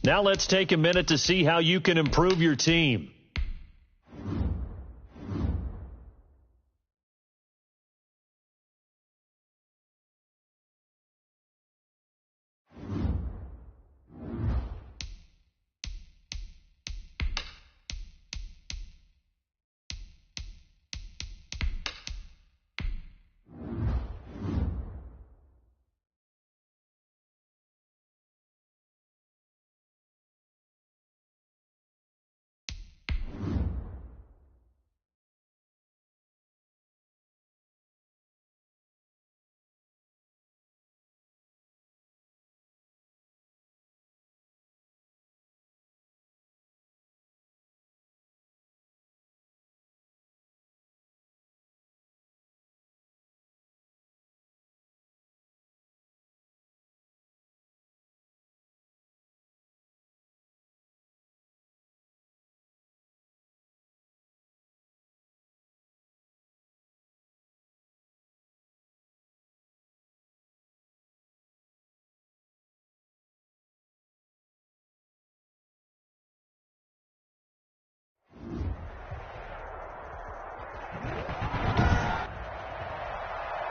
Now let's take a minute to see how you can improve your team.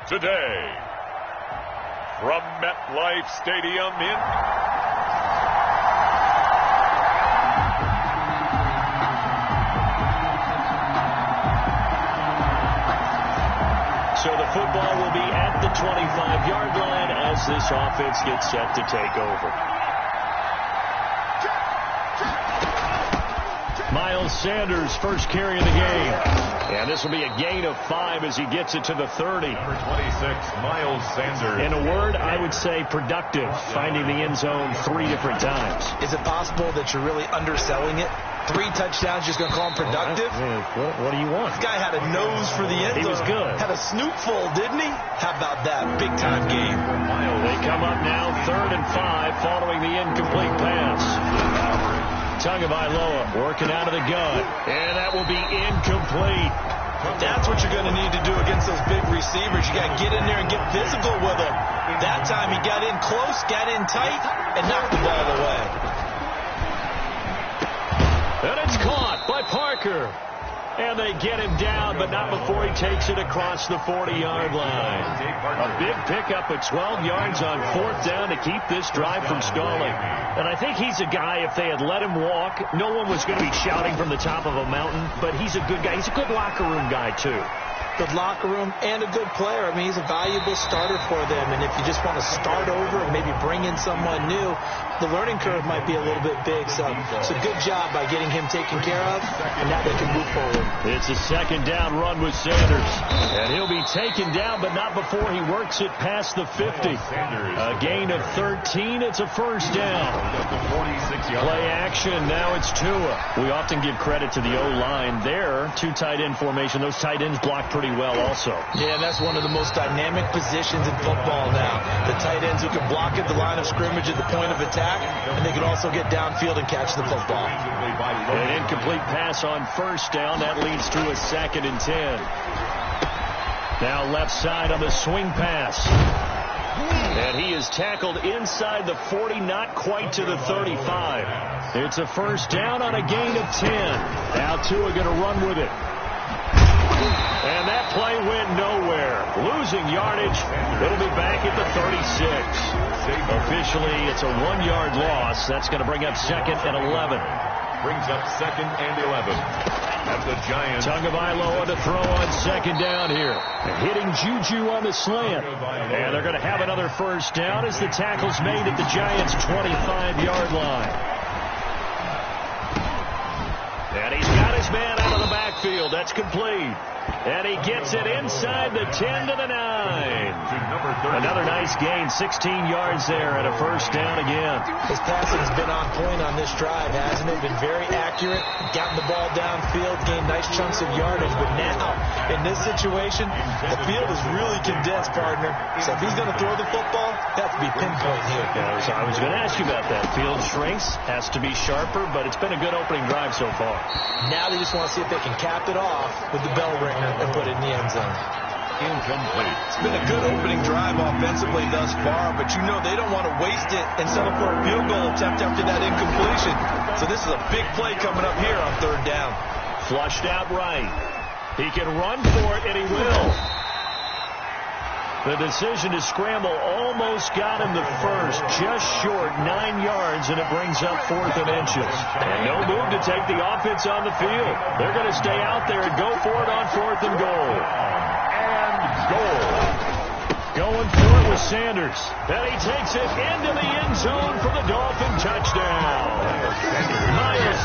Today, from MetLife Stadium in So the football will be at the 25-yard line as this offense gets set to take over. Miles Sanders first carry of the game. And this will be a gain of 5 as he gets it to the 30. number 26, Miles Sanders. In a word, I would say productive, finding the end zone 3 different times. Is it possible that you're really underselling it? 3 touchdowns, just going to call him productive? What do you want? This guy had a nose for the end zone. He was good. Had a snootful, didn't he? How about that big-time game? They come up now 3rd and 5 following the incomplete pass. Tagovailoa working out of the gun. And that will be incomplete. That's what you're going to need to do against those big receivers. You got to get in there and get physical with them. That time he got in close, got in tight, and knocked the ball away. And it's caught by Parker. And they get him down, but not before he takes it across the 40-yard line. A big pickup of 12 yards on 4th down to keep this drive from stalling. And I think he's a guy, if they had let him walk, no one was going to be shouting from the top of a mountain. But he's a good guy. He's a good locker room guy, too. Good locker room and a good player. I mean, he's a valuable starter for them. And if you just want to start over and maybe bring in someone new, the learning curve might be a little bit big. So it's a good job by getting him taken care of, and now they can move forward. It's a 2nd down run with Sanders. And he'll be taken down, but not before he works it past the 50. A gain of 13. It's a 1st down. Play action. Now it's Tua. We often give credit to the O-line there. 2 tight end formation. Those tight ends block pretty well also. Yeah, that's one of the most dynamic positions in football now. The tight ends who can block at the line of scrimmage at the point of attack, and they can also get downfield and catch the football. An incomplete pass on 1st down. That leads to a 2nd and 10. Now left side on the swing pass. And he is tackled inside the 40, not quite to the 35. It's a 1st down on a gain of 10. Now Tua going to run with it. And that play went nowhere. Losing yardage. It'll be back at the 36. Officially, it's a 1-yard loss. That's going to bring up 2nd and 11. Brings up 2nd and 11. At the Giants. Tagovailoa to throw on 2nd down here. Hitting Juju on the slant. And they're going to have another 1st down as the tackle's made at the Giants' 25-yard line. And he's got his man out of the backfield. That's complete. And he gets it inside the 10 to the 9. Another nice gain, 16 yards there and a 1st down again. His passing has been on point on this drive, hasn't it? Been very accurate, gotten the ball downfield, gained nice chunks of yardage. But now, in this situation, the field is really condensed, partner. So if he's going to throw the football, that has to be pinpoint here. Yeah, so I was going to ask you about that. Field shrinks, has to be sharper, but it's been a good opening drive so far. Now they just want to see if they can cap it off with the bell ringer and put it in the end zone. incomplete. It's been a good opening drive offensively thus far, but you know they don't want to waste it and settle for a field goal attempt after that incompletion. So this is a big play coming up here on third down. Flushed out right. He can run for it, and he will. The decision to scramble almost got him the first, just short 9 yards, and it brings up 4th and inches. And no move to take the offense on the field. They're going to stay out there and go for it on 4th and goal. And goal. Going for it with Sanders. And he takes it into the end zone for the Dolphin touchdown. Miles.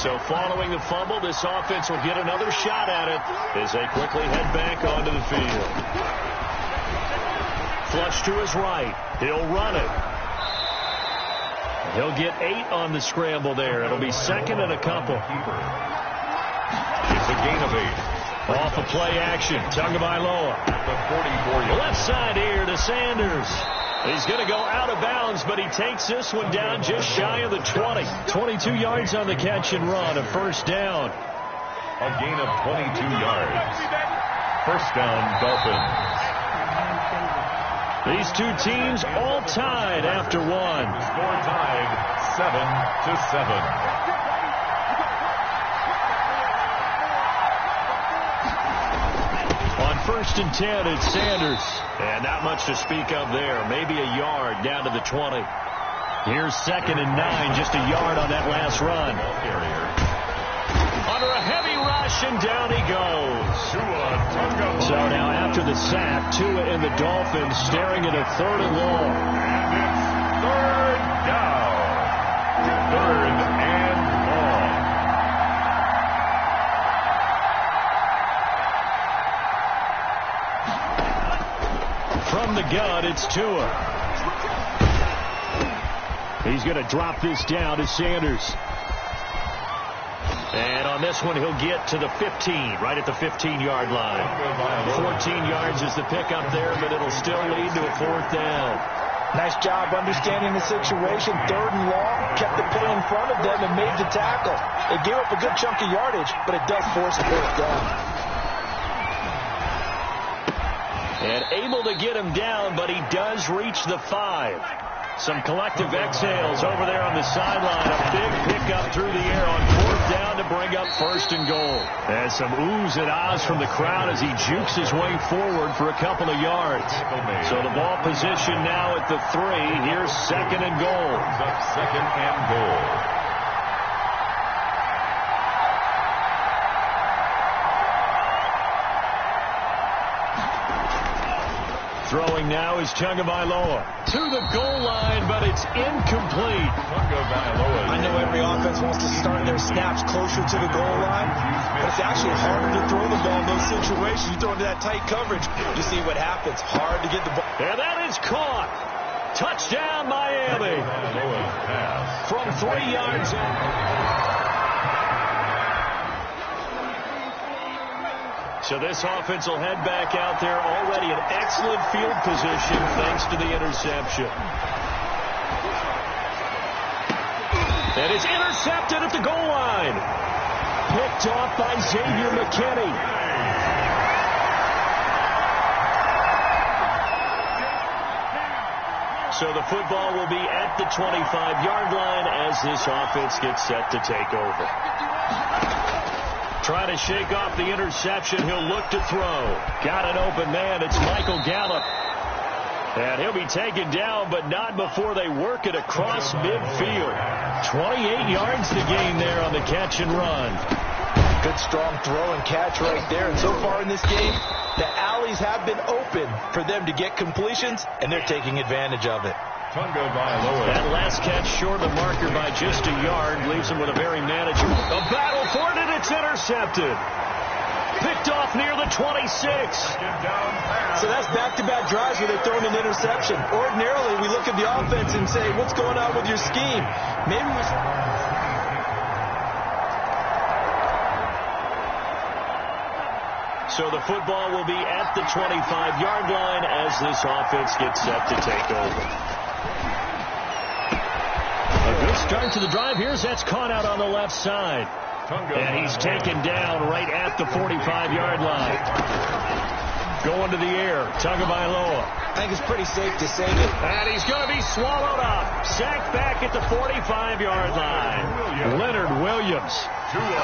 So following the fumble, this offense will get another shot at it as they quickly head back onto the field. Flush to his right. He'll run it. He'll get 8 on the scramble there. It'll be 2nd and a couple. It's a gain of 8. Off of play action. Tagovailoa. The 44-yard. Left side here to Sanders. He's going to go out of bounds, but he takes this one down just shy of the 20. 22 yards on the catch and run, a first down. A gain of 22 yards. First down, Dolphins. These two teams all tied after one. Score tied 7-7. On 1st and 10, it's Sanders. And not much to speak of there. Maybe a yard down to the 20. Here's 2nd and 9, just a yard on that last run. Under a heavy rush, and down he goes. So now after the sack, Tua and the Dolphins staring at a 3rd and long. And it's 3rd down. 3rd and long. From the gun, it's Tua. He's going to drop this down to Sanders. And on this one, he'll get to the 15, right at the 15-yard line. 14 yards is the pickup there, but it'll still lead to a 4th down. Nice job understanding the situation. 3rd and long, kept the play in front of them and made the tackle. They gave up a good chunk of yardage, but it does force a 4th down. And able to get him down, but he does reach the 5. Some collective exhales over there on the sideline. A big pickup through the air on 4th down to bring up 1st and goal. And some oohs and ahs from the crowd as he jukes his way forward for a couple of yards. So the ball position now at the 3. Here's 2nd and goal. 2nd and goal. Throwing now is Tagovailoa to the goal line, but it's incomplete. I know every offense wants to start their snaps closer to the goal line, but it's actually harder to throw the ball in those situations. You throw into that tight coverage, you see what happens. Hard to get the ball. And that is caught. Touchdown, Miami. From 3 yards in. So this offense will head back out there already in excellent field position thanks to the interception. And it's intercepted at the goal line. Picked off by Xavier McKinney. So the football will be at the 25-yard line as this offense gets set to take over. Trying to shake off the interception. He'll look to throw. Got an open man. It's Michael Gallup. And he'll be taken down, but not before they work it across midfield. 28 yards to gain there on the catch and run. Good strong throw and catch right there. And so far in this game, the alleys have been open for them to get completions, and they're taking advantage of it. That last catch short of the marker by just a yard leaves him with a very manageable. A battle for it, and it's intercepted. Picked off near the 26. So that's back-to-back drives where they're throwing an interception. Ordinarily, we look at the offense and say, what's going on with your scheme? Maybe we... So the football will be at the 25-yard line as this offense gets set to take over. A good start to the drive. That's caught out on the left side. And he's taken down right at the 45-yard line. Going to the air, Tagovailoa. I think it's pretty safe to say that. And he's going to be swallowed up. Sacked back at the 45-yard line. Leonard Williams.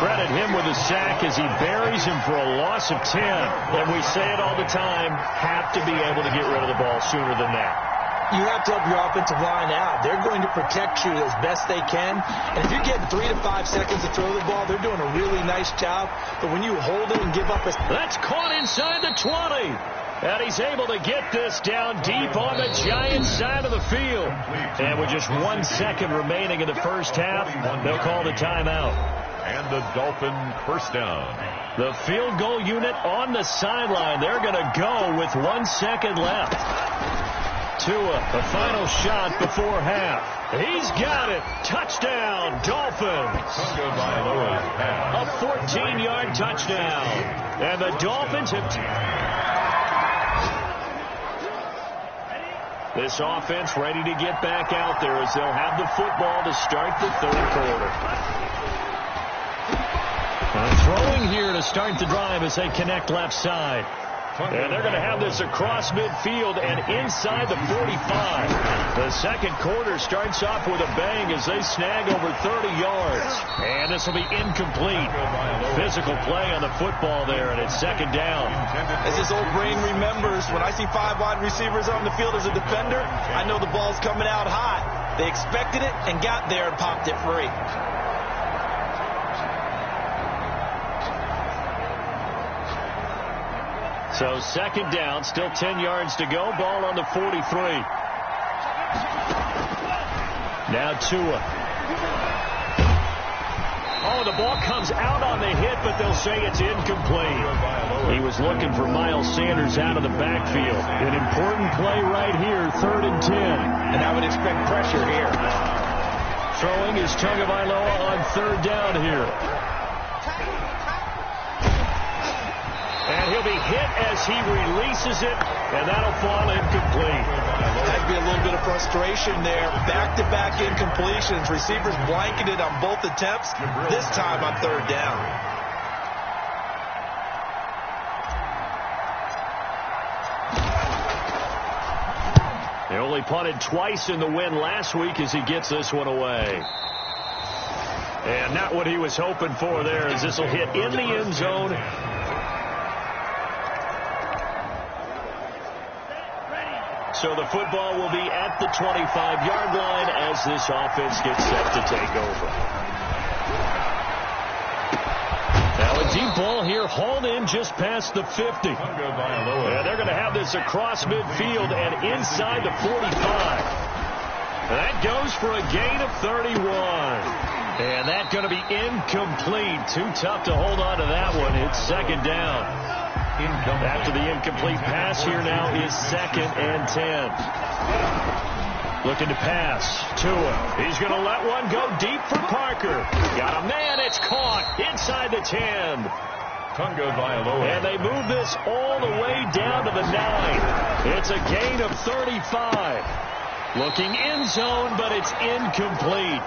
Credit him with a sack as he buries him for a loss of 10. And we say it all the time, have to be able to get rid of the ball sooner than that. You have to help your offensive line out. They're going to protect you as best they can. And if you're getting 3 to 5 seconds to throw the ball, they're doing a really nice job. But when you hold it and give up a... That's caught inside the 20. And he's able to get this down deep on the Giants side of the field. And with just 1 second remaining in the first half, they'll call the timeout. And the Dolphin first down. The field goal unit on the sideline. They're going to go with 1 second left. Tua, the final shot before half. He's got it. Touchdown, Dolphins. A 14-yard touchdown. And the Dolphins have... This offense ready to get back out there as they'll have the football to start the third quarter. Throwing here to start the drive as they connect left side. And they're going to have this across midfield and inside the 45. The second quarter starts off with a bang as they snag over 30 yards. And this will be incomplete. Physical play on the football there, and it's second down. As this old brain remembers, when I see 5 wide receivers on the field as a defender, I know the ball's coming out hot. They expected it and got there and popped it free. So second down, still 10 yards to go. Ball on the 43. Now Tua. Oh, the ball comes out on the hit, but they'll say it's incomplete. He was looking for Miles Sanders out of the backfield. An important play right here, 3rd and 10. And I would expect pressure here. Throwing is Tagovailoa on 3rd down here. And he'll be hit as he releases it, and that'll fall incomplete. That'd be a little bit of frustration there. Back-to-back incompletions. Receivers blanketed on both attempts, this time on 3rd down. They only punted twice in the win last week as he gets this one away. And not what he was hoping for there, as this will hit in the end zone. So the football will be at the 25-yard line as this offense gets set to take over. Now a deep ball here, hauled in just past the 50. And they're going to have this across midfield and inside the 45. That goes for a gain of 31. And that's going to be incomplete. Too tough to hold on to that one. It's second down. After the incomplete pass, here now is 2nd and 10. Looking to pass. Tua. He's going to let one go deep for Parker. Got a man. It's caught inside the 10. And they move this all the way down to the 9. It's a gain of 35. Looking end zone, but it's incomplete.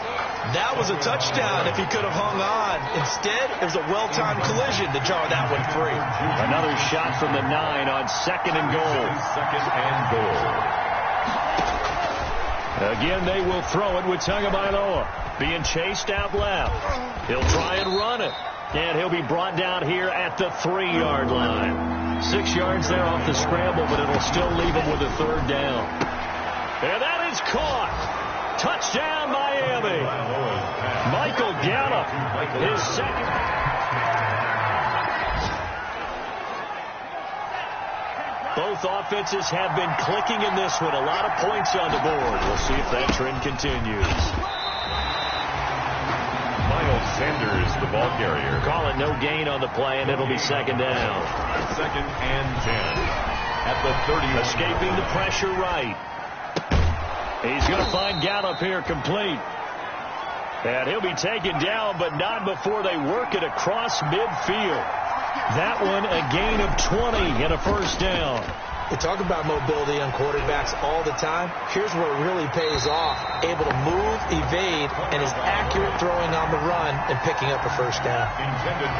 That was a touchdown if he could have hung on. Instead, it was a well-timed collision to draw that one free. Another shot from the 9 on 2nd and goal. 2nd and goal. Again, they will throw it with Tagovailoa being chased out left. He'll try and run it. And he'll be brought down here at the 3-yard line. 6 yards there off the scramble, but it'll still leave him with a 3rd down. And that is caught. Touchdown, Miami. Michael Gallup, his second. Both offenses have been clicking in this one. A lot of points on the board. We'll see if that trend continues. Miles Sanders, the ball carrier. Call it no gain on the play, and it'll be second down. 2nd and 10. At the 30. Escaping the pressure right. He's going to find Gallup here complete. And he'll be taken down, but not before they work it across midfield. That one a gain of 20 and a 1st down. We talk about mobility on quarterbacks all the time. Here's where it really pays off. Able to move, evade, and is accurate throwing on the run and picking up a first down.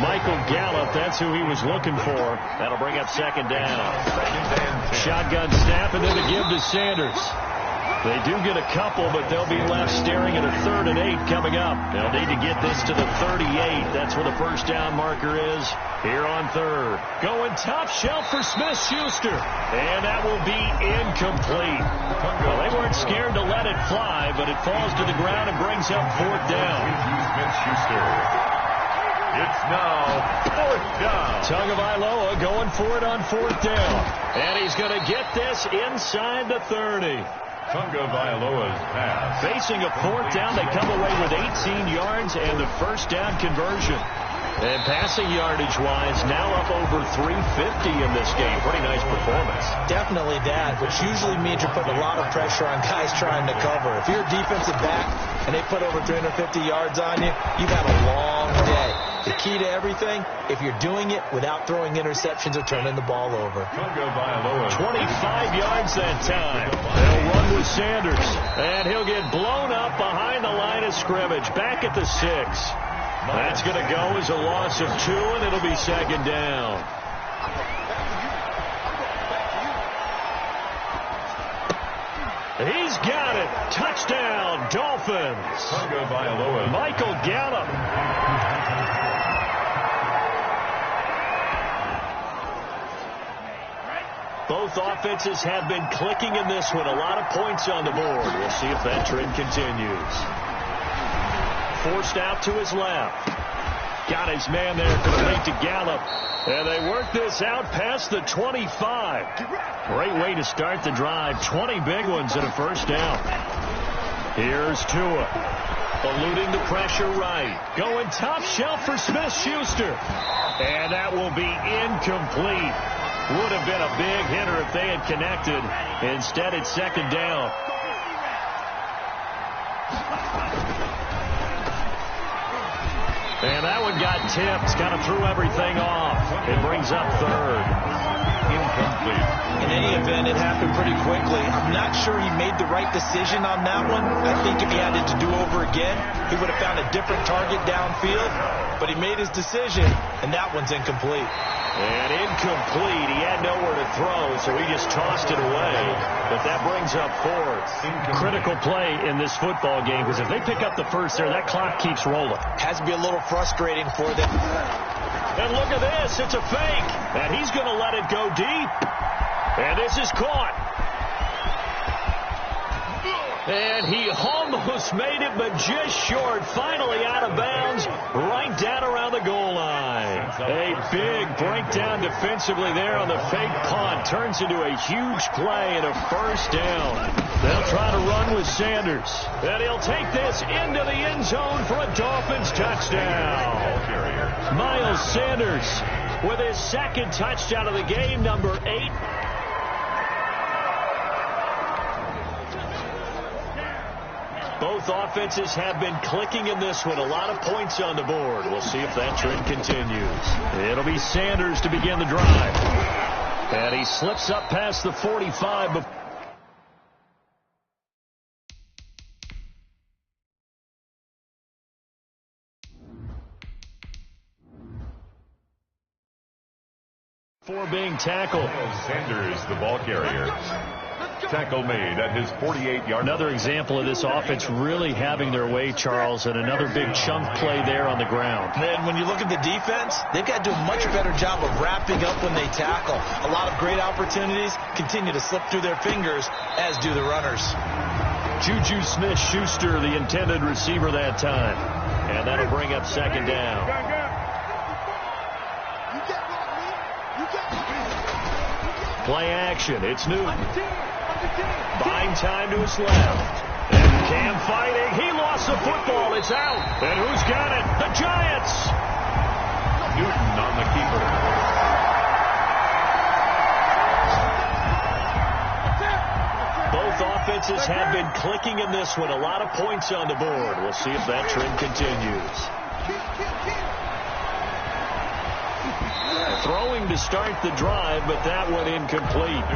Michael Gallup, that's who he was looking for. That'll bring up second down. Shotgun snap, and then the give to Sanders. They do get a couple, but they'll be left staring at a 3rd and 8 coming up. They'll need to get this to the 38. That's where the first down marker is here on 3rd. Going top shelf for Smith-Schuster. And that will be incomplete. Well, they weren't scared to let it fly, but it falls to the ground and brings up 4th down. Smith-Schuster. It's now 4th down. Tagovailoa going for it on 4th down. And he's going to get this inside the 30. Tagovailoa's pass. Facing a 4th down, they come away with 18 yards and the first down conversion. And passing yardage-wise, now up over 350 in this game. Pretty nice performance. Definitely that, which usually means you're putting a lot of pressure on guys trying to cover. If you're a defensive back and they put over 350 yards on you, you've had a long day. The key to everything, if you're doing it without throwing interceptions or turning the ball over. 25 yards that time. They'll run with Sanders, and he'll get blown up behind the line of scrimmage, back at the 6. That's going to go as a loss of 2, and it'll be second down. He's got it. Touchdown, Dolphins. Michael Gallup. Both offenses have been clicking in this one. A lot of points on the board. We'll see if that trend continues. Forced out to his left. Got his man there, complete to Gallup. And they work this out past the 25. Great way to start the drive. 20 big ones and a first down. Here's Tua. Eluding the pressure right. Going top shelf for Smith-Schuster. And that will be incomplete. Would have been a big hitter if they had connected. Instead, it's second down. And that one got tipped. Kind of threw everything off. It brings up 3rd. Incomplete. In any event, it happened pretty quickly. I'm not sure he made the right decision on that one. I think if he had it to do over again, he would have found a different target downfield. But he made his decision, and that one's incomplete. And incomplete. He had nowhere to throw, so he just tossed it away. But that brings up 4th. Critical play in this football game, because if they pick up the first there, that clock keeps rolling. Has to be a little frustrating for them. And look at this. It's a fake. And he's going to let it go deep. And this is caught. And he almost made it, but just short. Finally out of bounds, right down around the goal line. A big breakdown defensively there on the fake punt. Turns into a huge play and a first down. They'll try to run with Sanders. And he'll take this into the end zone for a Dolphins touchdown. Miles Sanders with his 2nd touchdown of the game, number 8. Both offenses have been clicking in this one. A lot of points on the board. We'll see if that trend continues. It'll be Sanders to begin the drive. And he slips up past the 45. Before being tackled. Sanders, the ball carrier. Tackle made at his 48-yard. Another example of this offense really having their way, Charles, and another big chunk play there on the ground. And when you look at the defense, they've got to do a much better job of wrapping up when they tackle. A lot of great opportunities continue to slip through their fingers, as do the runners. Juju Smith-Schuster, the intended receiver that time. And that'll bring up second down. Play action. It's Newton. Buying time to his left. And Cam fighting. He lost the football. It's out. And who's got it? The Giants. Newton on the keeper. Both offenses have been clicking in this one. A lot of points on the board. We'll see if that trend continues. throwing to start the drive, but that went incomplete.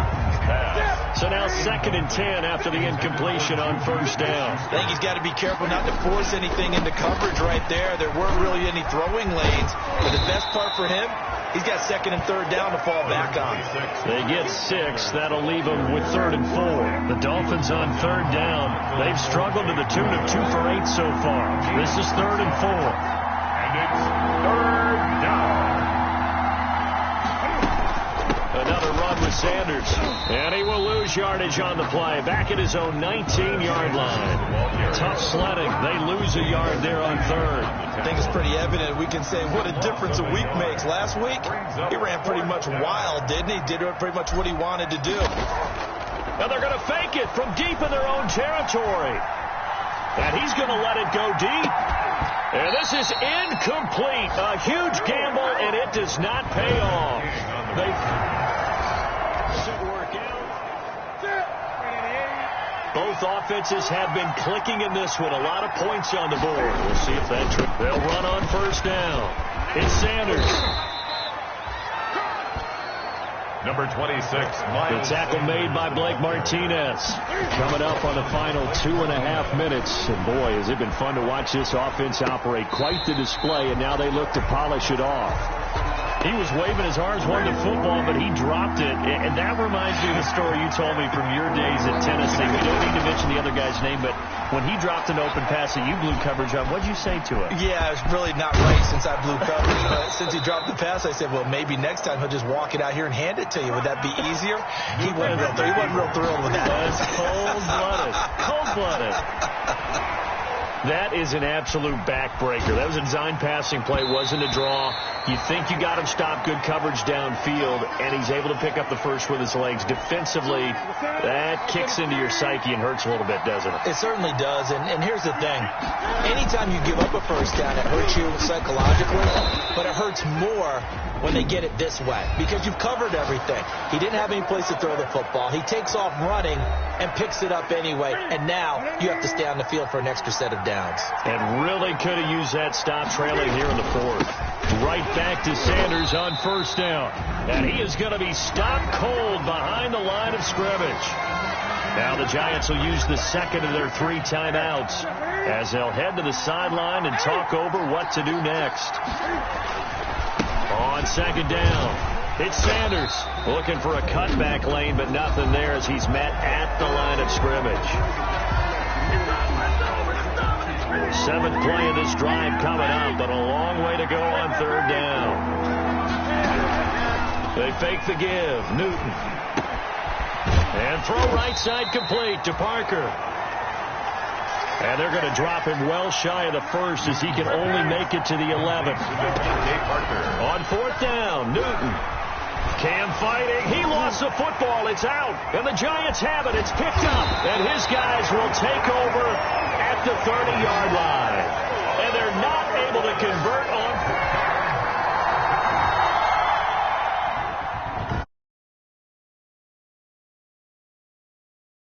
So now 2nd and 10 after the incompletion on first down. I think he's got to be careful not to force anything into coverage right there. There weren't really any throwing lanes. But the best part for him, he's got 2nd and 3rd down to fall back on. They get 6. That'll leave them with 3rd and 4. The Dolphins on 3rd down. They've struggled to the tune of 2 for 8 so far. This is 3rd and 4. And it's 3rd down. Another run with Sanders. And he will lose yardage on the play. Back at his own 19-yard line. Tough sledding. They lose a yard there on 3rd. I think it's pretty evident. We can say what a difference a week makes. Last week, he ran pretty much wild, didn't he? Did pretty much what he wanted to do. Now they're going to fake it from deep in their own territory. And he's going to let it go deep. And this is incomplete. A huge gamble, and it does not pay off. Both offenses have been clicking in this one. A lot of points on the board. We'll see if that trick. They'll run on first down. It's Sanders. Number 26, The tackle made by Blake Martinez. Coming up on the final 2.5 minutes. And boy, has it been fun to watch this offense operate. Quite the display, and now they look to polish it off. He was waving his arms, wanting the football, but he dropped it. And that reminds me of the story you told me from your days at Tennessee. We don't need to mention the other guy's name, but when he dropped an open pass that you blew coverage on, what did you say to it? Yeah, it's really not right since I blew coverage. But since he dropped the pass, I said, well, maybe next time he'll just walk it out here and hand it to you. Would that be easier? He wasn't real thrilled with that. That's cold-blooded. Cold-blooded. That is an absolute backbreaker. That was a design passing play. Wasn't a draw. You think you got him stopped, good coverage downfield, and he's able to pick up the first with his legs. Defensively, that kicks into your psyche and hurts a little bit, doesn't it? It certainly does, and here's the thing. Anytime you give up a first down, it hurts you psychologically, but it hurts more when they get it this way because you've covered everything. He didn't have any place to throw the football. He takes off running and picks it up anyway, and now you have to stay on the field for an extra set of downs. And really could have used that stop trailing here in the 4th. Right back to Sanders on first down. And he is going to be stopped cold behind the line of scrimmage. Now the Giants will use the 2nd of their 3 timeouts as they'll head to the sideline and talk over what to do next. On 2nd down, it's Sanders looking for a cutback lane, but nothing there as he's met at the line of scrimmage. 7th play of this drive coming up, but a long way to go on 3rd down. They fake the give. Newton. And throw right side complete to Parker. And they're going to drop him well shy of the 1st as he can only make it to the 11th. On 4th down, Newton. Cam fighting. He lost the football. It's out. And the Giants have it. It's picked up. And his guys will take over at the 30-yard line. And they're not able to convert on